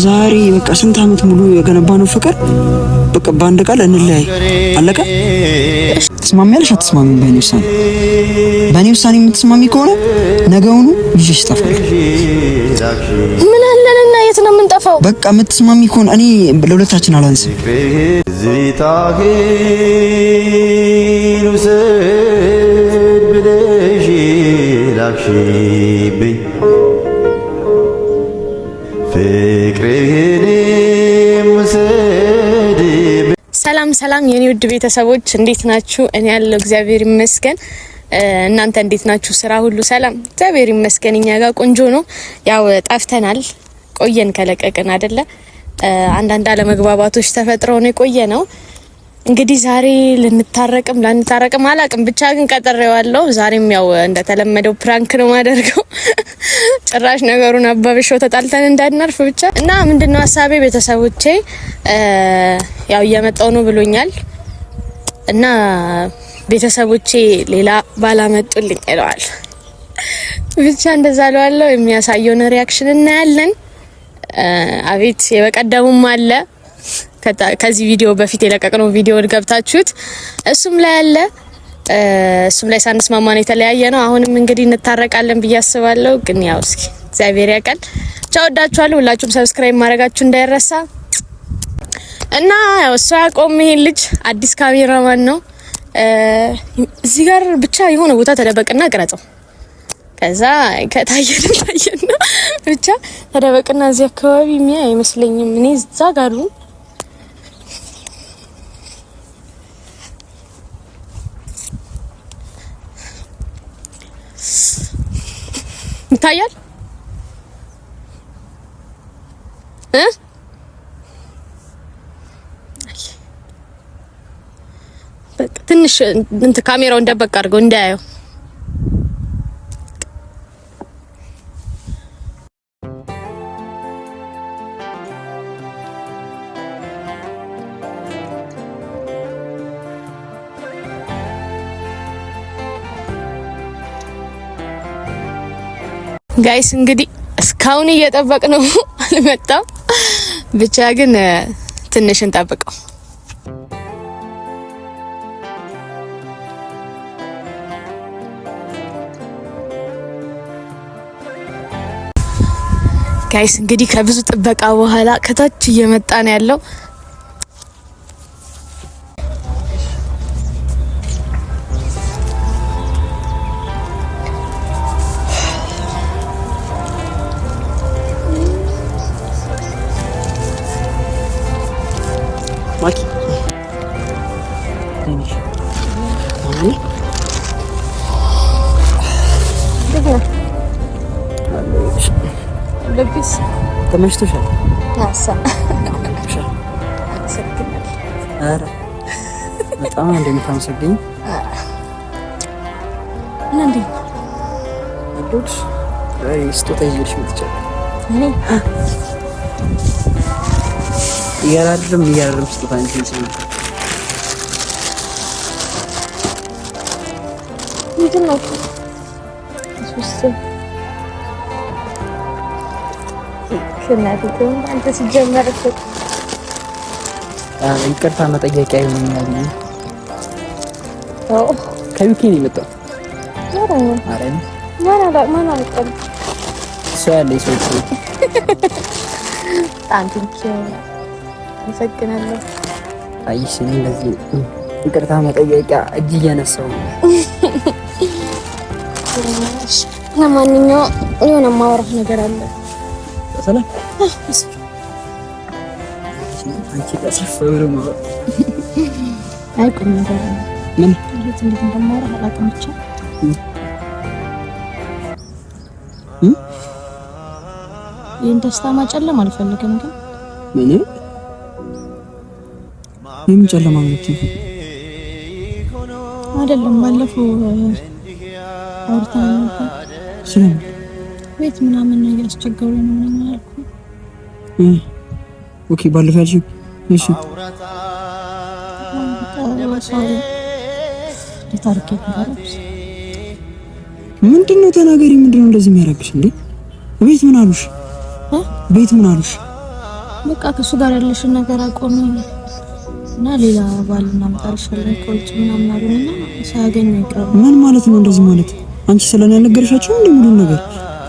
ዛሬ በቃ ስንት አመት ሙሉ የገነባነው ፍቅር በቃ በአንድ ቃል እንለያይ አለቀ። ትስማሚያለሽ አትስማሚም? በእኔ ውሳኔ የምትስማሚ ከሆነ ነገውኑ ይዤሽ እጠፋለሁ። ምን አለንና የት ነው የምንጠፋው? በቃ የምትስማሚ ከሆነ እኔ ለሁለታችን አላንስም። ሰላም ሰላም የኔ ውድ ቤተሰቦች እንዴት ናችሁ? እኔ ያለው እግዚአብሔር ይመስገን። እናንተ እንዴት ናችሁ? ስራ ሁሉ ሰላም? እግዚአብሔር ይመስገን እኛ ጋር ቆንጆ ነው። ያው ጠፍተናል፣ ቆየን ከለቀቅን አይደለ? አንዳንድ አለመግባባቶች ተፈጥረው ነው የቆየ ነው። እንግዲህ ዛሬ ልንታረቅም ላንታረቅም አላቅም፣ ብቻ ግን ቀጥሬዋለሁ። ዛሬም ያው እንደተለመደው ፕራንክ ነው ማደርገው። ጭራሽ ነገሩን አባብሾ ተጣልተን እንዳናርፍ ብቻ እና ምንድነው ሐሳቤ ቤተሰቦቼ ያው እየመጣው ነው ብሎኛል እና ቤተሰቦቼ ሌላ ባላመጡልኝ ይለዋል። ብቻ እንደዛ ለዋለው የሚያሳየውን ሪአክሽን እናያለን። አቤት የበቀደሙም አለ ከዚህ ቪዲዮ በፊት የለቀቅነው ቪዲዮ ገብታችሁት እሱም ላይ አለ። እሱም ላይ ሳንስማማ ነው የተለያየ ነው። አሁንም እንግዲህ እንታረቃለን ብዬ አስባለሁ። ግን ያው እስኪ እግዚአብሔር ያውቃል። ቻው፣ ወዳችኋለሁ። ሁላችሁም ሰብስክራይብ ማድረጋችሁ እንዳይረሳ እና ያው እሱ ያቆም ይሄ ልጅ አዲስ ካሜራማን ነው። እዚህ ጋር ብቻ የሆነ ቦታ ተደበቅና ቅረጸው፣ ከዛ ከታየን ነው ብቻ ተደበቅና እዚህ አካባቢ የሚያ አይመስለኝም። እኔ እዛ ጋር ነው ይታያል። በቃ ትንሽ እንትን ካሜራውን ደበቅ አድርገው እንዳያየው። ጋይስ እንግዲህ እስካሁን እየጠበቅ ነው አልመጣም። ብቻ ግን ትንሽ እንጠብቀው። ጋይስ እንግዲህ ከብዙ ጥበቃ በኋላ ከታች እየመጣ ነው ያለው። ማኪ ትንሽ ማኒ ለብስ ተመችቶሻል? ናሳ አረ በጣም እንደምታመሰግኝ እንዴ አዶች አይ ስጦታ ይዤልሽ መጥቻለሁ። እኔ እያራድም ስጦታ እንጂ ምንድን ነው እሱስ? ከናቱን አንተ ሲጀመር እኮ ይቅርታ መጠየቂያ ይሆናል። አዎ ከዩኬ ነው የመጣው። አረ ማን አመጣው? ሰው ያለ ሰው ታንኪ አመሰግናለሁ። አይሽ እንደዚህ ይቅርታ መጠየቂያ እጅ እያነሳው ነው። ለማንኛውም የሆነ ማውራት ነገር አለ። ሰላም አንቺ ተሰፈሩ ነው አይቁም ነገር ምን እንዴት እንደማወራ አላውቅም። ብቻ ይሄን ደስታ ማጨለም አልፈልግም። ግን ምን ጨለማ ነው አይደለም። ባለፈው አውርተን ስለምን ቤት ምናምን ነገር አስቸጋሪ ነው ምናምን አልኩ። ኦኬ ባለፈው ያልሽኝ እሺ ምንድነው? ተናገሪ። ምንድነው እንደዚህ የሚያረግሽ እንዴ? ቤት ምን አሉሽ? ቤት ምን አሉሽ? በቃ ከሱ ጋር ያለሽን ነገር አቆሚ እና ሌላ ባል እናምጣልሻለን ከውጭ ምናምን አሉና ሳያገኙ ይቀሩ። ምን ማለት ነው እንደዚህ ማለት? አንቺ ስለኔ ያልነገርሻቸው እንዴ? ሙሉ ነገር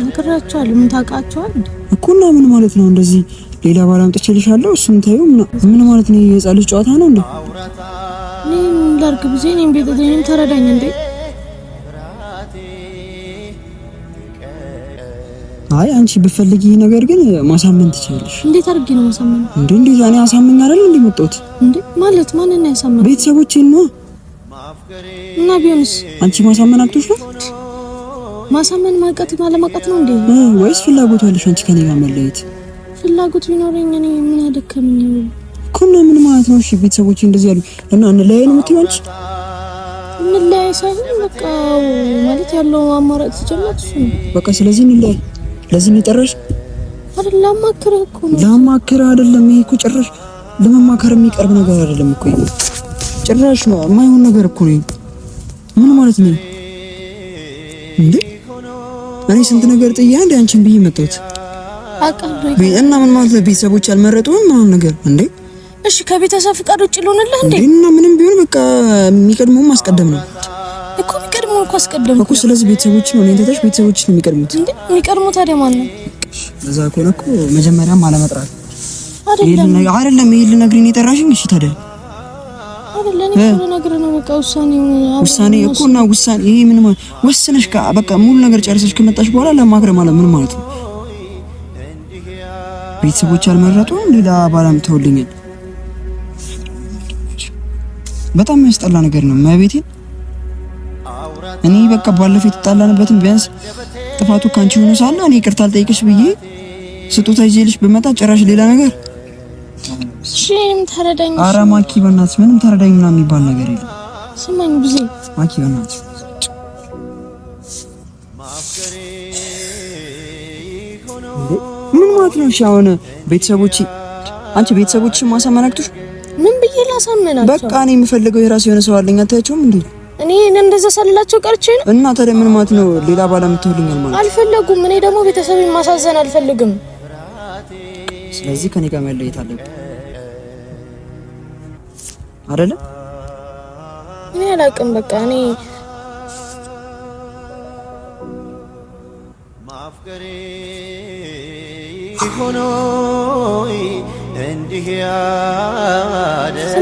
ነግራቸዋለሁ። ምን ታውቃቸዋል እኮ እና ምን ማለት ነው እንደዚህ ሌላ ባል አምጥቼልሻለሁ እሱን ታዩ ምን ማለት ነው? የህፃን ልጅ ጨዋታ ነው እንዴ? እኔም ላርግ ብዜ እኔም ቤተሰቤንም ተረዳኝ እንዴ? አይ አንቺ ብፈልጊ ነገር ግን ማሳመን ትችያለሽ። እንዴት አድርጌ ነው ማሳመን? እንዴ እኔ አሳመኝ አይደል እንዴ መጣሁት? እንዴ ማለት ማንን ነው ያሳመን? ቤተሰቦቼን ነው። እና ቢሆንስ አንቺ ማሳመን አቅቶሽ ነው? ማሳመን ማቀት ማለማቀት ነው እንዴ? ወይስ ፍላጎት አለሽ አንቺ ከኔ ጋር መለየት? ፍላጎት ቢኖረኝ እኔ ምን አደከመኝ ነው እኮ። እና ምን ማለት ነው? እሺ ቤተሰቦቼ እንደዚህ ያሉ እና እንለያይ ነው የምትይው አንቺ? እንለያይ ሳይሆን በቃ ማለት ያለው አማራጭ ሲጀምር እሱ ነው በቃ። ስለዚህ እንለያይ። ለዚህ ነው የጠራሽ አይደል? ላማክርህ እኮ ነው። ላማክርህ አይደለም ይሄ እኮ ጭራሽ ለመማከር የሚቀርብ ነገር አይደለም እኮ ይሄ ጭራሽ ነው የማይሆን ነገር እኮ ነው። ምን ማለት ነው እንዴ? እኔ ስንት ነገር ጥያ እንደ አንቺን ብዬ መጣሁት አቀልኩኝ እና ምን ማለት ነው? ቤተሰቦች አልመረጡም ምናምን ነገር እንዴ? እሺ ከቤተሰብ ፍቃድ ውጭ ልሆንልህ እንዴ? እና ምንም ቢሆን በቃ የሚቀድመው ማስቀደም ነው እኮ። የሚቀድመው እኮ አስቀደምኩ እኮ። ስለዚህ ቤተሰቦች ነው እንዴ? ቤተሰቦች ነው የሚቀድሙት እንዴ? የሚቀድሙት ታዲያ ማን ነው? ለዛ ከሆነ እኮ መጀመሪያም አለመጥራት አይደለም ይሄ ልነግሪኝ የጠራሽኝ። እሺ ታዲያ አይደለም እኮ ነገር ነው በቃ ውሳኔ እኮ እና ውሳኔ ይሄ ምን ማለት ወስነሽ በቃ ሙሉ ነገር ጨርሰሽ ከመጣሽ በኋላ ለማክረ ማለት ምን ማለት ነው? ቤተሰቦች አልመረጡም ሌላ ባላም ተወልኛል። በጣም የሚያስጠላ ነገር ነው ማቤቴ። እኔ በቃ ባለፈው የተጣላንበትን ቢያንስ ጥፋቱ ካንቺ ሆኖ ሳለ እኔ ይቅርታ አልጠይቅሽ ብዬ ስጦታ ይዤልሽ በመጣ ጭራሽ ሌላ ነገር። እሺም ተረዳኝ። ኧረ ማኪ በእናትሽ ምንም ተረዳኝ ምናምን የሚባል ነገር የለም። ስማኝ ብዙ ማኪ በእናትሽ ምን ማለት ነው? እሺ አሁን ቤተሰቦቼ አንቺ ቤተሰቦችሽ ማሳመን አቅቶሽ ምን ብዬ ላሳመናቸው? በቃ እኔ የምፈልገው የራሴ የሆነ ሰው አለኝ። አታያቸውም እንዴ? እኔ እንደዛ ሳልላቸው ቀርቼ ነው። እና ታዲያ ምን ማለት ነው? ሌላ ባላ የምትወልኛል ማለት አልፈለጉም። እኔ ደግሞ ቤተሰቤን ማሳዘን አልፈልግም። ስለዚህ ከኔ ጋር መለየት አለብን አይደለ? እኔ አላውቅም። በቃ እኔ ማፍቀሬ ሆኖ እንዲህ ያደረሽ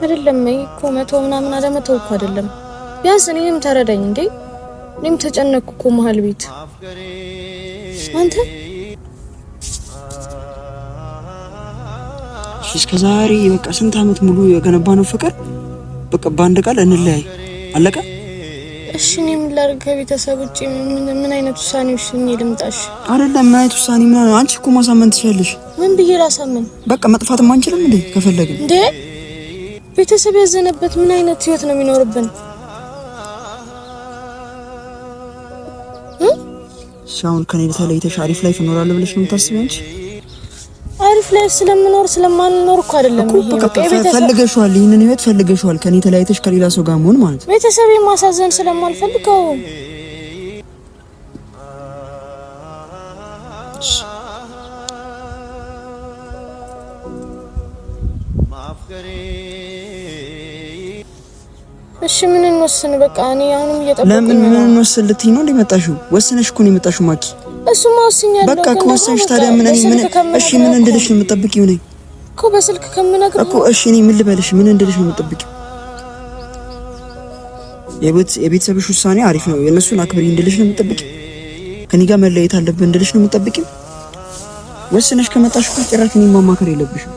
አይደለም እኮ መቶ ምናምን አለመተው እኮ አይደለም። ቢያንስ እኔንም ተረዳኝ እንዴ። እኔም ተጨነቅኩ እኮ መሀል ቤት አንተ እስከ ዛሬ በቃ ስንት አመት ሙሉ የገነባነው ፍቅር በቃ በአንድ ቃል እንለያይ አለቀ። እሺ እኔም ላድርግ? ከቤተሰብ ውጪ ምን አይነት ውሳኔ ወስኜ ልምጣሽ? አይደለም ምን አይነት ውሳኔ ምን ነው? አንቺ እኮ ማሳመን ትችያለሽ። ምን ብዬ ላሳመን? በቃ መጥፋትም አንችልም እንዴ ከፈለግን? እንዴ ቤተሰብ ያዘነበት ምን አይነት ህይወት ነው የሚኖርብን? ሻውን ከኔ ተለይተሽ አሪፍ ላይፍ እኖራለሁ ብለሽ ነው የምታስቢው አንቺ? አሪፍ ላይፍ ስለምኖር ስለማንኖር እኮ አይደለም ይሄ። በቃ ፈልገሽዋል፣ ይሄንን ህይወት ፈልገሽዋል። ከኔ ተለያይተሽ ከሌላ ሰው ጋር መሆን ማለት ነው። ቤተሰቤን ማሳዘን ስለማልፈልገው እሺ ምን እንወስን? በቃ እኔ አሁንም እየጠበቅኩ ነው። ለምን ምን እንወስን ልትይ ነው እንደመጣሽው? ወስነሽ እኮ ነው የመጣሽው ማኪ። እሱማ ወስኛለሁ። በቃ ከወሰንሽ ታዲያ ምን እሺ ምን እንድልሽ ነው የምጠብቂው? ነኝ እኮ በስልክ ከምነግርህ እኮ እሺ እኔ ምን ልበልሽ? ምን እንድልሽ ነው የምጠብቂው? የቤተሰብሽ ውሳኔ አሪፍ ነው የእነሱን አክብሪ እንድልሽ ነው የምጠብቂው? ከኔ ጋር መለየት አለብን እንድልሽ ነው የምጠብቂው? ወስነሽ ከመጣሽ እኮ ጭራሽ እኔን ማማከር የለብሽም።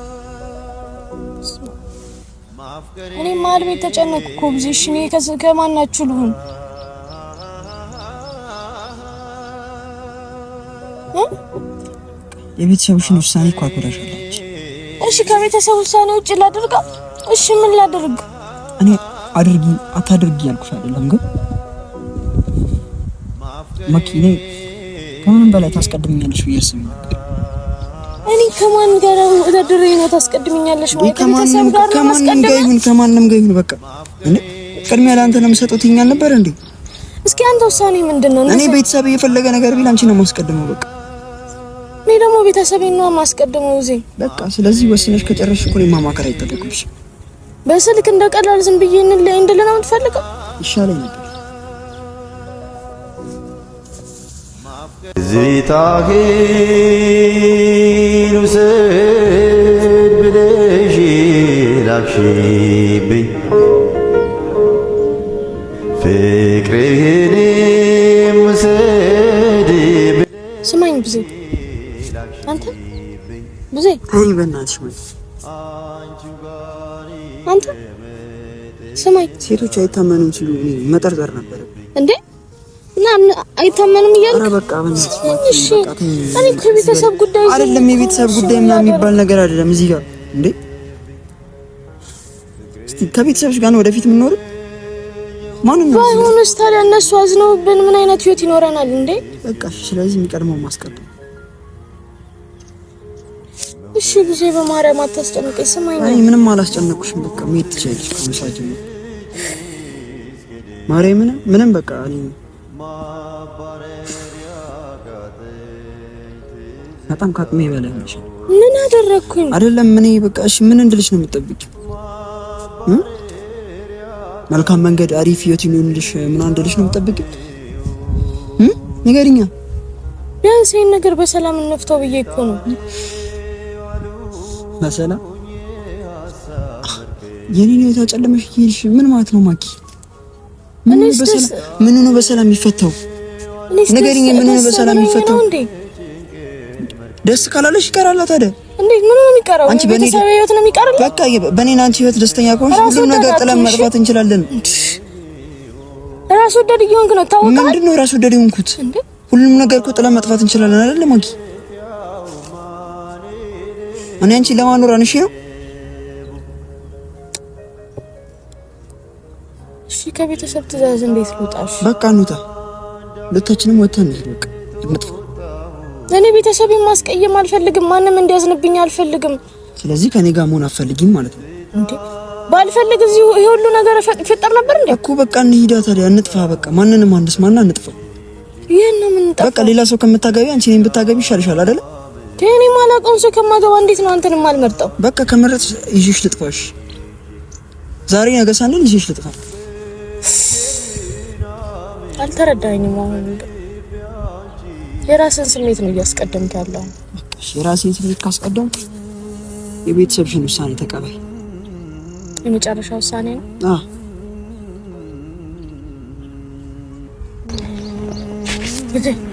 እኔ መሀል ቤት ተጨነቅኩ እኮ ብዙ። እሺ እኔ ከማናችሁ ልሁን? የቤተሰብሽን ውሳኔ እኮ አክብረሻለች። እሺ ከቤተሰብ ውሳኔ ውጭ ላድርግ? እሺ ምን ላድርግ? እኔ አድርጊ አታድርጊ ያልኩሽ አይደለም፣ ግን ማኪኔ ከምንም በላይ ታስቀድምኛለሽ ብዬ አስብ ነበር። እኔ ከማን ጋር ወዳደረ ነው ታስቀድምኛለሽ? ማለት ከቤተሰብ ጋር ከማንም ጋር ይሁን በቃ እኔ ቅድሚያ ለአንተ ነው የምሰጠው ትይኛል ነበር እንዴ? እስኪ አንተ ውሳኔ ምንድነው? እኔ ቤተሰብ የፈለገ ነገር ቢል አንቺ ነው ማስቀድመው በቃ እኔ ደግሞ ቤተሰቤን ነው ማስቀድመው እዚህ በቃ ስለዚህ ወስነሽ ከጨረስሽ እኮ ማማከር አይጠበቅብሽ በስልክ እንደቀላል ዝም ብዬ እንለይ እንደለና የምትፈልገው ይሻለኝ ነበር ዝታኪን ውሰድ ብለሽ ላክሽብኝ ፍቅርህን ውሰድ ስማኝ ብዙ አንተ ብዙ አይ በእናትሽ ማለት አንተ ስማኝ ሴቶች አይታመኑም ሲሉ መጠርጠር ነበር እንዴ እና አይታመኑም ይያል ኧረ በቃ በእናትሽ በቃ እኔ እኮ የቤተሰብ ጉዳይ አይደለም የቤተሰብ ጉዳይ ምናምን የሚባል ነገር አይደለም እዚህ ጋር እንዴ እስቲ ከቤተሰብሽ ጋር ነው ወደፊት ምን ኖር ማንንም ባይሆንስ ታዲያ እነሱ አዝነውብን ምን አይነት ህይወት ይኖረናል እንዴ በቃ ስለዚህ የሚቀድመው ማስቀደም እሺ ብዙ በማርያም አታስጨንቀኝ ስማኝ አይ ምንም አላስጨነቅኩሽም በቃ መሄድ ትችያለሽ ከመሳጀም ማርያም ምንም በቃ እኔ በጣም ካቅሜ በላይ ነሽ ምን አደረኩኝ አይደለም እኔ በቃ እሺ ምን እንድልሽ ነው የምትጠብቂው መልካም መንገድ አሪፍ ህይወት ይኑርልሽ ምን አንድልሽ ነው የምትጠብቂው ንገሪኛ ቢያንስ ይሄን ነገር በሰላም እንፍታው ብዬ እኮ ነው በሰላም የኔን ህይወት አጨለመሽ ይልሽ ምን ማለት ነው ማኪ ምን ነው በሰላም የሚፈታው ንገሪኝ ምን ነው በሰላም የሚፈታው ደስ ካላለሽ ይቀራል ታዲያ እንዴ ምን ነው የሚቀረው አንቺ በኔ ህይወት ነው የሚቀርልኝ በቃ በኔና አንቺ ህይወት ደስተኛ ከሆንሽ ሁሉም ነገር ጥለን መጥፋት እንችላለን ራስ ወደድ ይሆንክ ነው ታውቃለህ ምንድነው ራስ ወደድ ይሆንኩት ሁሉም ነገር እኮ ጥለን መጥፋት እንችላለን አይደል ማኪ እኔ አንቺ ለማኖር አንሺ ነው እሺ ከቤተሰብ ትእዛዝ እንዴት ልውጣሽ በቃ እንውጣ ሁለታችንም ወጥተን በቃ እንጥፋ እኔ ቤተሰቤን ማስቀየም አልፈልግም ማንንም እንዲያዝንብኝ አልፈልግም ስለዚህ ከኔ ጋር መሆን አትፈልጊም ማለት ነው እንዴ ባልፈልግ እዚህ ይሄ ሁሉ ነገር ፈጠር ነበር እንዴ እኮ በቃ እንሂዳ ታዲያ እንጥፋ በቃ ማንንም አንስማና እንጥፋ ይሄን ነው ምን በቃ ሌላ ሰው ከምታገቢ አንቺ እኔን ብታገቢ ይሻልሻል አይደል እኔ ማላውቀው ሰው ከማገባ እንዴት ነው አንተን ማልመርጠው በቃ ከመረጥሽ ይዤሽ ልጥፋሽ ዛሬ ነገ ሳንል ይዤሽ ልጥፋ አልተረዳኝም አሁን የራስን ስሜት ነው እያስቀደምክ ያለው እሺ የራስን ስሜት ካስቀደም የቤተሰብሽን ውሳኔ ተቀበይ የመጨረሻ ውሳኔ ነው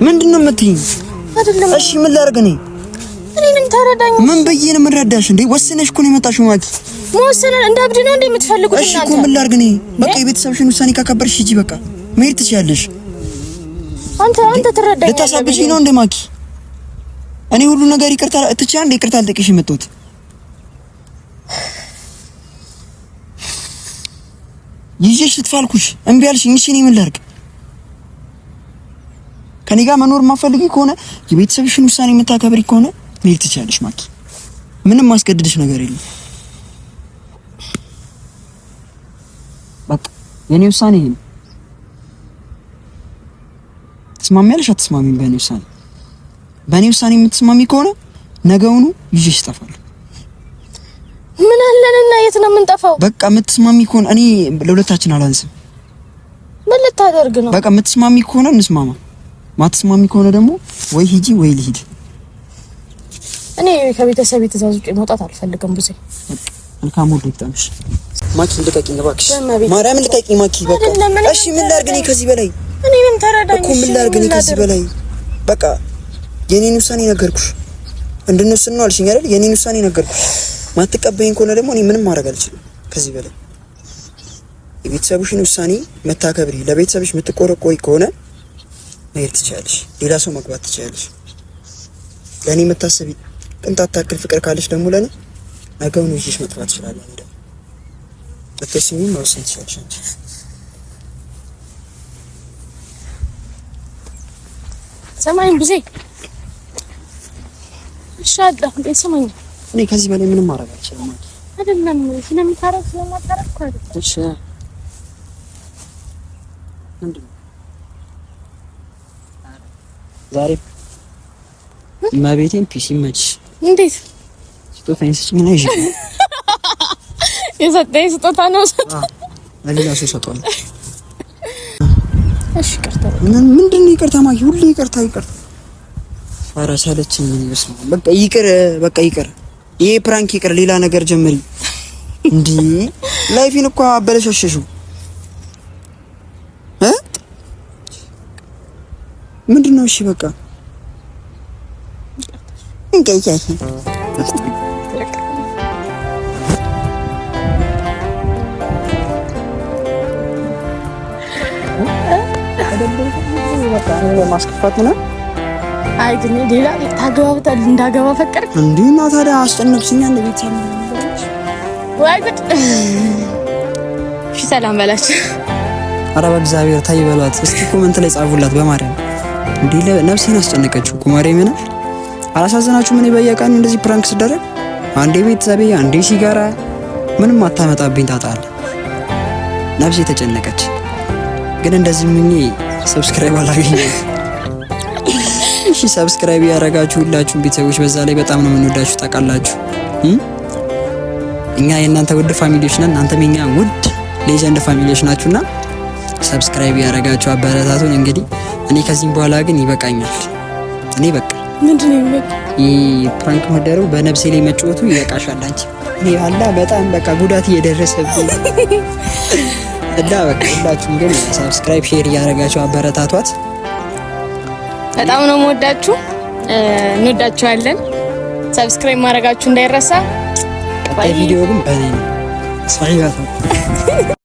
ምንድነው የምትይኝ አይደለም እሺ ምን ላድርግ እኔንም ተረዳኝ ምን በየነ ምን ረዳሽ እንዴ ወሰነሽ እኮ ነው የመጣሽው ማኪ ወሰነ እንዳብድ ነው እንዴ የምትፈልጉት እናንተ እሺ እኮ ምን ላድርግ በቃ የቤተሰብሽን ውሳኔ ካከበርሽ ሂጂ በቃ መሄድ ትችያለሽ አንተ ተረዳኝ ልታሳብጂ ነው እንዴ ማኪ እኔ ሁሉ ነገር ይቅርታ እትቻ እንዴ ይቅርታ አልጠቅሽ የመጣሁት ይዤሽ ልትፋልኩሽ እምቢ አልሽኝ እሺ እኔ ምን ላድርግ ከኔ ጋር መኖር ማፈልጊ ከሆነ የቤተሰብሽን ውሳኔ የምታከብሪ ከሆነ መሄድ ትችያለሽ ማኪ ምንም ማስገድድሽ ነገር የለም በቃ የኔ ውሳኔ ነው ትስማሚያለሽ አትስማሚም በኔ ውሳኔ የምትስማሚ ከሆነ ነገውኑ ይዤሽ እጠፋለሁ ምን አለንና የት ነው የምንጠፋው በቃ የምትስማሚ ከሆነ እኔ ለሁለታችን አላንስም ምን ልታደርግ ነው በቃ የምትስማሚ ከሆነ እንስማማ ማትስማሚ ከሆነ ደግሞ ወይ ሂጂ ወይ ልሂድ እኔ ከቤተሰብ ትእዛዝ ውጪ መውጣት አልፈልግም ብዙ መልካም ወደ ይጣምሽ ማኪ ልቀቂኝ እባክሽ ማርያም ልቀቂኝ ማኪ በቃ እሺ ምን ላድርግ እኔ ከዚህ በላይ እኔ ምን ተረዳኝ እኮ ምን ላድርግ እኔ ከዚህ በላይ በቃ የኔን ውሳኔ ነገርኩሽ እንድንወስን ነው አልሽኝ አይደል የኔን ውሳኔ ነገርኩሽ ማትቀበይኝ ከሆነ ደግሞ እኔ ምንም ማድረግ አልችልም ከዚህ በላይ የቤተሰብሽን ውሳኔ መታከብሪ ለቤተሰብሽ የምትቆረቆሪ ከሆነ መሄድ ትችያለሽ ሌላ ሰው መግባት ትችያለሽ ለኔ መታሰቢ ቅንጣት ታክል ፍቅር ካለሽ ደግሞ ለኔ ነገውን ይዤሽ መጥፋት ትችላለሽ እንዴ በተስሚኝ መወሰን ትችያለሽ ሰማኝ ብዙ ይሻላል ሰማኝ እኔ ከዚህ በላይ ምንም ማድረግ አልችልም አይደለም ስለምታረግ ስለማታረግ አይደል እሺ ምንድነው ዛሬ ማቤቴን ፒሲ መች እንዴት ስጦታዬን ስጭኝ ነው ይዤ የሰጠኝ ስጦታ ነው ለሌላ ሰው ሰጠዋል። እሺ ይቅርታ። ምንድን ነው ይቅርታ ማጊ? ሁሌ ይቅርታ። ኧረ ሰለችኝ። በቃ ይቅር፣ በቃ ይቅር። ይሄ ፕራንክ ይቅር፣ ሌላ ነገር ጀምሪ። እንዴ ላይፊን እኮ አበለሻሸሽው። ምንድን ነው? እሺ በቃ እንቀያይ ማስከፋት ነው። አይ ግን ሌላ ታገባብታል እንዳገባ ፈቀድክ እንዴ? እና ታዲያ አስጨነቅሽኝ። አንድ ቤት ሰላም ወይ ጉድ። እሺ ሰላም በላችሁ። ኧረ በእግዚአብሔር ታይ በሏት እስኪ፣ ኮመንት ላይ ጻፉላት በማርያም። እንዴ ነፍሴን አስጨነቀችው እኮ ማርያም። ምን አላሳዘናችሁ? ምን በየቀኑ እንደዚህ ፕራንክ ስደረግ አንዴ ቤተሰቤ አንዴ ሲጋራ ምንም አታመጣብኝ ታጣለ። ነፍሴ ተጨነቀች። ግን እንደዚህ ምን ሰብስክራይብ አላገኘ። እሺ ሰብስክራይብ ያደረጋችሁ ሁላችሁም ቤተሰቦች በዛ ላይ በጣም ነው የምንወዳችሁ ታውቃላችሁ። እኛ የእናንተ ውድ ፋሚሊዎች ነን፣ እናንተም የኛ ውድ ሌጀንድ ፋሚሊዎች ናችሁና ሰብስክራይብ ያደረጋችሁ አበረታቱን። እንግዲህ እኔ ከዚህም በኋላ ግን ይበቃኛል። እኔ በቃ ምንድነው ይበቃ? ፕራንክ መደረው በነፍሴ ላይ መጫወቱ ይበቃሻል አንቺ። እኔ አላ በጣም በቃ ጉዳት እየደረሰብኝ እና በቃ ሁላችሁም ግን ሰብስክራይብ ሼር ያደረጋችሁ አበረታቷት። በጣም ነው የምወዳችሁ፣ እንወዳችኋለን። ሰብስክራይብ ማድረጋችሁ እንዳይረሳ። ቀጣይ ቪዲዮ ግን በኔ ነው።